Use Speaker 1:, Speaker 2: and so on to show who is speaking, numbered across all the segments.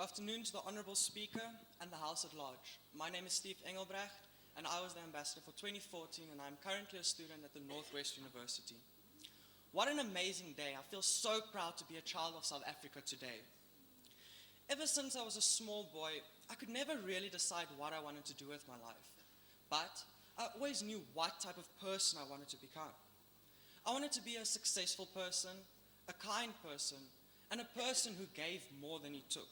Speaker 1: afternoon to the Honourable Speaker and the House at large. My name is Steve Engelbrecht and I was the Ambassador for 2014 and I'm currently a student at the Northwest University. What an amazing day. I feel so proud to be a child of South Africa today. Ever since I was a small boy, I could never really decide what I wanted to do with my life. But I always knew what type of person I wanted to become. I wanted to be a successful person, a kind person, and a person who gave more than he took.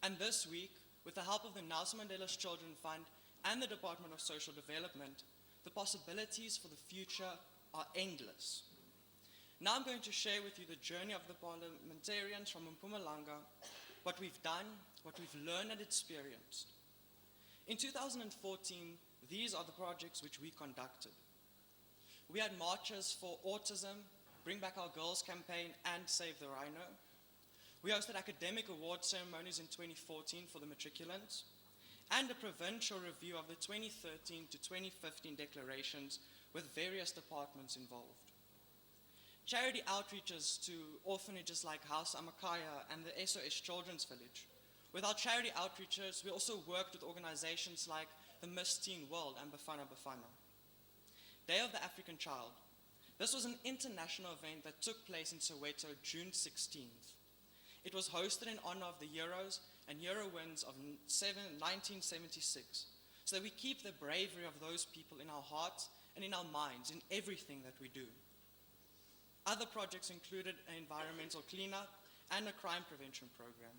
Speaker 1: And this week, with the help of the Nelson Mandela Children's Fund and the Department of Social Development, the possibilities for the future are endless. Now I'm going to share with you the journey of the parliamentarians from Mpumalanga, what we've done, what we've learned and experienced. In 2014, these are the projects which we conducted. We had marches for autism, Bring Back Our Girls campaign, and Save the Rhino. We hosted academic award ceremonies in 2014 for the matriculants, and a provincial review of the 2013 to 2015 declarations with various departments involved. Charity outreaches to orphanages like House Amakaya and the SOS Children's Village. With our charity outreaches, we also worked with organizations like the Miss Teen World and Bafana Bafana. Day of the African Child. This was an international event that took place in Soweto June 16th. It was hosted in honor of the heroes and hero wins of 1976, so that we keep the bravery of those people in our hearts and in our minds in everything that we do. Other projects included an environmental cleanup and a crime prevention program.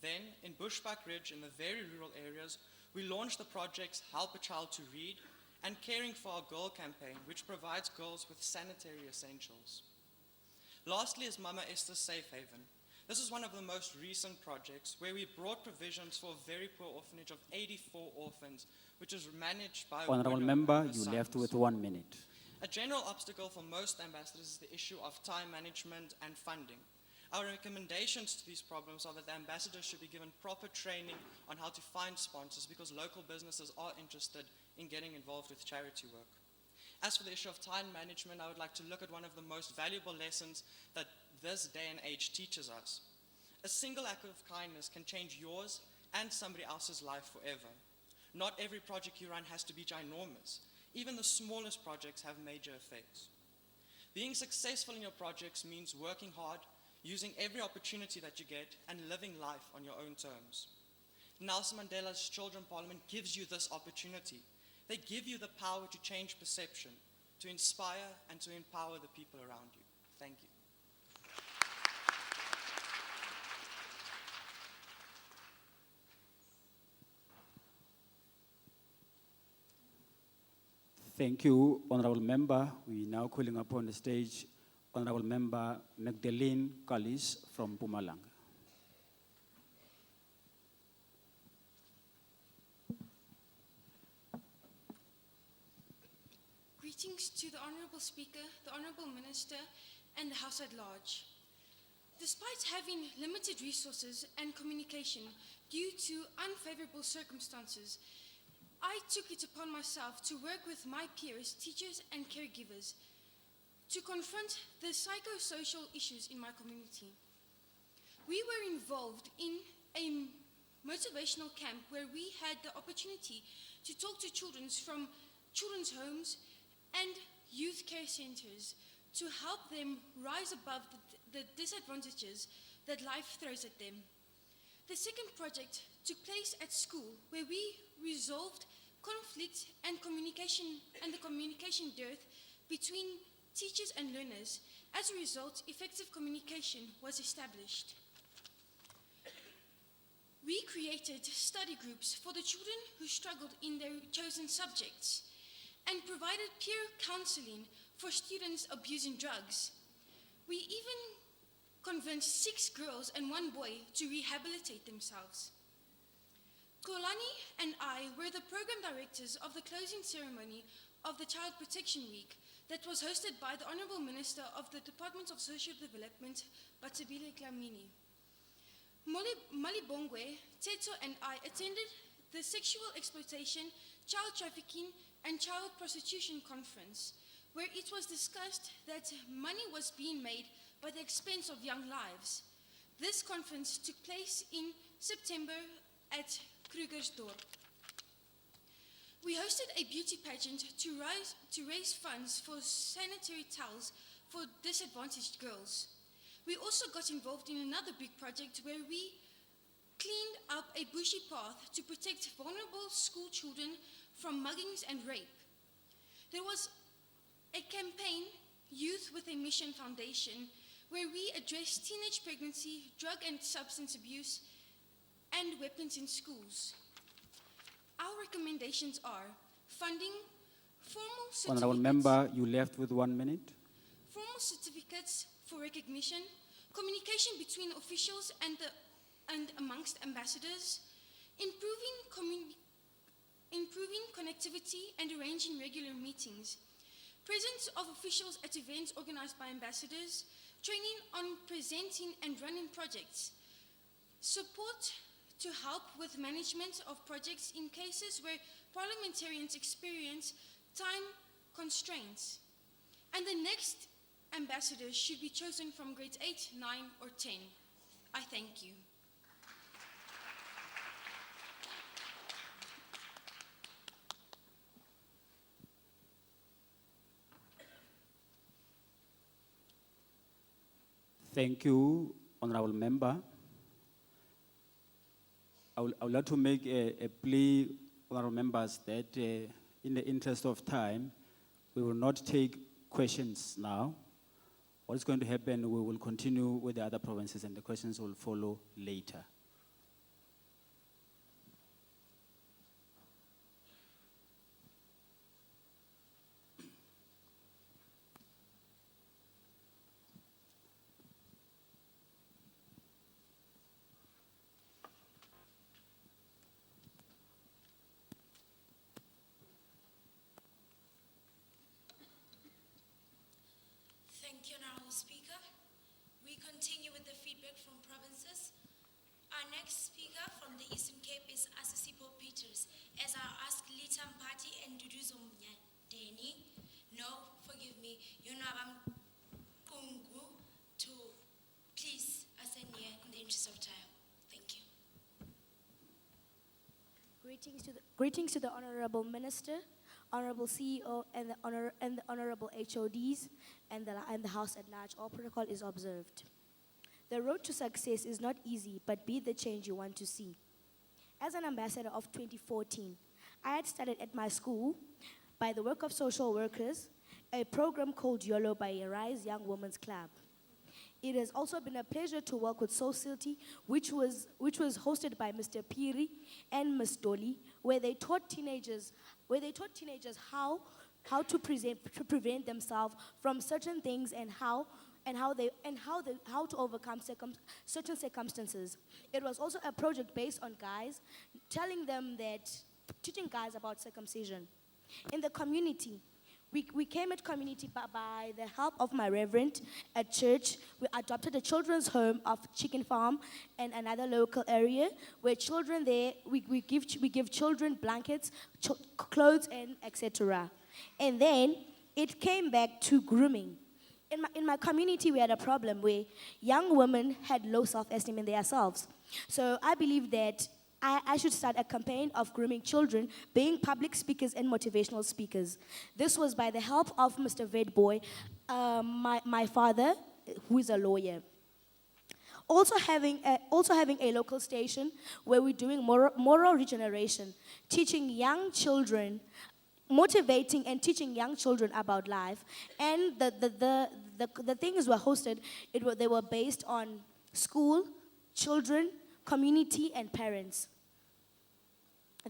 Speaker 1: Then, in Bushbuck Ridge, in the very rural areas, we launched the projects Help a Child to Read and Caring for Our Girl campaign, which provides girls with sanitary essentials. Lastly is Mama Esther's Safe Haven. This is one of the most recent projects where we brought provisions for a very poor orphanage of 84 orphans, which is managed by
Speaker 2: Honourable Member, you left with 1 minute.
Speaker 1: A general obstacle for most ambassadors is the issue of time management and funding. Our recommendations to these problems are that the ambassadors should be given proper training on how to find sponsors because local businesses are interested in getting involved with charity work. As for the issue of time management, I would like to look at one of the most valuable lessons that this day and age teaches us. A single act of kindness can change yours and somebody else's life forever. Not every project you run has to be ginormous. Even the smallest projects have major effects. Being successful in your projects means working hard, using every opportunity that you get, and living life on your own terms. Nelson Mandela's Children's Parliament gives you this opportunity. They give you the power to change perception, to inspire and to empower the people around you. Thank you.
Speaker 2: Thank you, Honourable Member. We are now calling upon the stage Honourable Member Magdalene Kallis from Mpumalanga.
Speaker 3: Greetings to the Honourable Speaker, the Honourable Minister, and the House at large. Despite having limited resources and communication due to unfavourable circumstances, I took it upon myself to work with my peers, teachers, and caregivers to confront the psychosocial issues in my community. We were involved in a motivational camp where we had the opportunity to talk to children from children's homes and youth care centers to help them rise above the disadvantages that life throws at them. The second project took place at school where we resolved conflict and the communication dearth between teachers and learners. As a result, effective communication was established. We created study groups for the children who struggled in their chosen subjects and provided peer counseling for students abusing drugs. We even convinced 6 girls and 1 boy to rehabilitate themselves. Kolani and I were the program directors of the closing ceremony of the Child Protection Week that was hosted by the Honourable Minister of the Department of Social Development, Batsibile Dlamini. Malibongwe, Teto and I attended the Sexual Exploitation, Child Trafficking and Child Prostitution Conference, where it was discussed that money was being made by the expense of young lives. This conference took place in September at Krugersdorp. We hosted a beauty pageant to raise funds for sanitary towels for disadvantaged girls. We also got involved in another big project where we cleaned up a bushy path to protect vulnerable school children from muggings and rape. There was a campaign, Youth with a Mission Foundation, where we addressed teenage pregnancy, drug and substance abuse, and weapons in schools. Our recommendations are funding formal
Speaker 2: Honorable
Speaker 3: certificates,
Speaker 2: Member, you left with 1 minute.
Speaker 3: formal certificates for recognition, communication between officials and amongst ambassadors, improving connectivity and arranging regular meetings, presence of officials at events organized by ambassadors, training on presenting and running projects, support to help with management of projects in cases where parliamentarians experience time constraints. And the next ambassadors should be chosen from grades 8, 9, or 10. I thank you.
Speaker 2: Thank you, Honorable Member. I would like to make a plea, Honorable Members, that in the interest of time, we will not take questions now. What is going to happen, we will continue with the other provinces and the questions will follow later.
Speaker 4: Thank you, Honorable Speaker. We continue with the feedback from provinces. Our next speaker from the Eastern Cape is Asisipo Peters. As I ask Lita Mpati and Duduzo Mnyadeni, no, forgive me, Yonabam Kungu, to please ascend here in the interest of time. Thank you.
Speaker 5: Greetings to the Honorable Minister, Honorable CEO, and the Honorable HODs, and the House at large. All protocol is observed. The road to success is not easy, but be the change you want to see. As an ambassador of 2014, I had started at my school, by the work of social workers, a program called YOLO by a Rise Young Women's Club. It has also been a pleasure to work with Society, which was hosted by Mr. Piri and Ms. Dolly, where they taught teenagers how to prevent themselves from certain things and how to overcome certain circumstances. It was also a project based on guys, teaching guys about circumcision. In the community, we came at community by the help of my reverend at church. We adopted a children's home of Chicken Farm and another local area where children there, we give children blankets, clothes, and etc. And then it came back to grooming. In my community, we had a problem where young women had low self-esteem in themselves. So I believe that I should start a campaign of grooming children, being public speakers and motivational speakers. This was by the help of Mr. Vedboy, my father, who is a lawyer. Also having a local station where we're doing moral regeneration, teaching young children, motivating and teaching young children about life. And the things were hosted, they were based on school, children, community, and parents.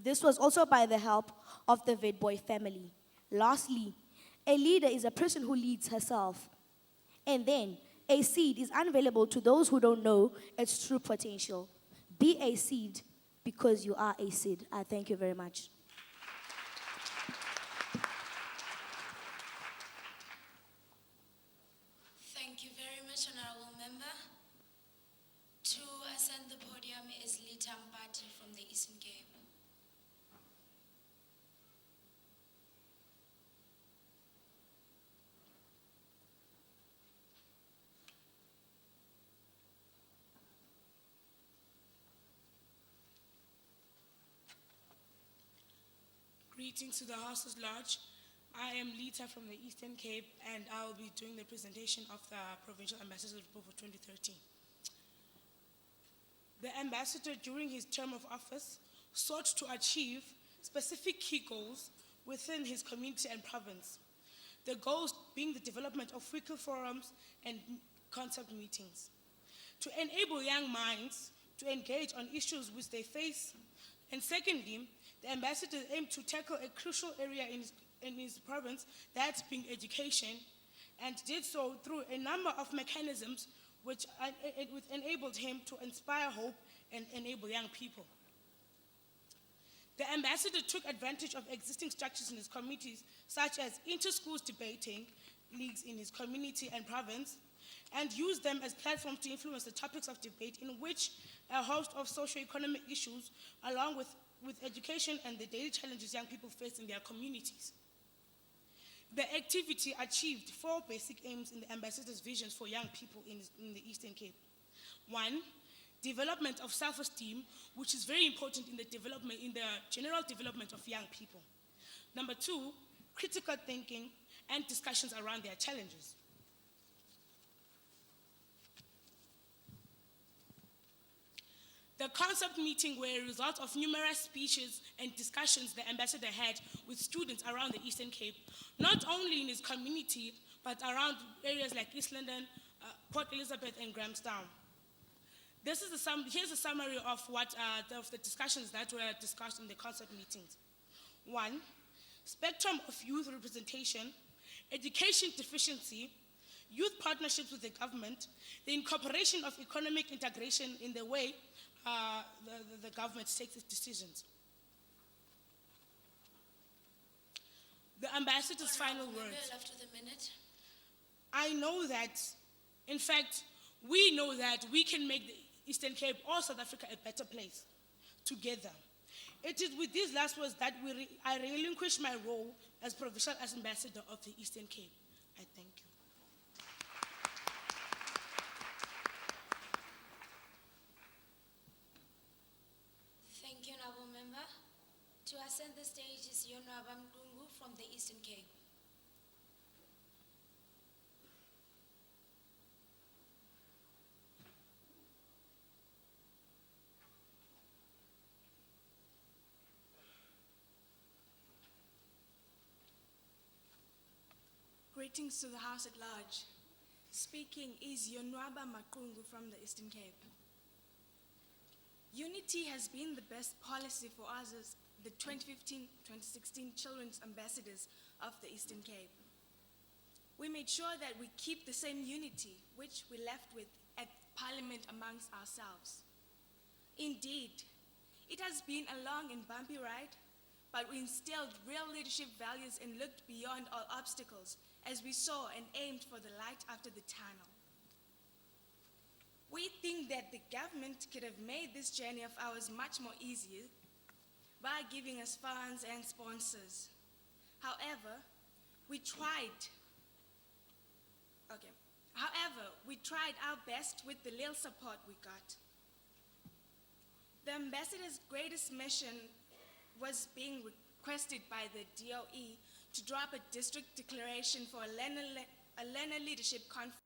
Speaker 5: This was also by the help of the Vedboy family. Lastly, a leader is a person who leads herself. And then, a seed is unavailable to those who don't know its true potential. Be a seed because you are a seed. I thank you very much.
Speaker 4: Thank you very much, Honorable Member. To ascend the podium is Lita Mpati from the Eastern Cape.
Speaker 6: Greetings to the House at Large. I am Lita from the Eastern Cape, and I will be doing the presentation of the Provincial Ambassador's Report for 2013. The ambassador, during his term of office, sought to achieve specific key goals within his community and province. The goals being the development of weekly forums and concept meetings. To enable young minds to engage on issues which they face. And secondly, the ambassador aimed to tackle a crucial area in his province, that being education, and did so through a number of mechanisms which enabled him to inspire hope and enable young people. The ambassador took advantage of existing structures in his communities, such as inter-schools debating leagues in his community and province, and used them as platforms to influence the topics of debate, in which a host of socio-economic issues, along with education and the daily challenges young people face in their communities. The activity achieved 4 basic aims in the ambassador's visions for young people in the Eastern Cape. 1, development of self-esteem, which is very important in the general development of young people. Number 2, critical thinking and discussions around their challenges. The concept meeting were a result of numerous speeches and discussions the ambassador had with students around the Eastern Cape, not only in his community, but around areas like East London, Port Elizabeth, and Grahamstown. Here's a summary of of the discussions that were discussed in the concept meetings. 1, spectrum of youth representation, education deficiency, youth partnerships with the government, the incorporation of economic integration in the way the government takes its decisions. The ambassador's final words.
Speaker 4: Left with a minute.
Speaker 6: I know that, in fact, we know that we can make the Eastern Cape or South Africa a better place together. It is with these last words that I relinquish my role as Provincial Ambassador of the Eastern Cape. I thank you.
Speaker 4: Thank you, Honourable Member. To ascend the stage is Yonwaba Mkungu from the Eastern Cape.
Speaker 7: Greetings to the House at Large. Speaking is Yonwaba Maqungu from the Eastern Cape. Unity has been the best policy for us as the 2015-2016 Children's Ambassadors of the Eastern Cape. We made sure that we keep the same unity which we left with at Parliament amongst ourselves. Indeed, it has been a long and bumpy ride, but we instilled real leadership values and looked beyond all obstacles as we saw and aimed for the light after the tunnel. We think that the government could have made this journey of ours much more easier by giving us funds and sponsors. However, we tried our best with the little support we got. The ambassador's greatest mission was being requested by the DOE to draw up a district declaration for a learner leadership conference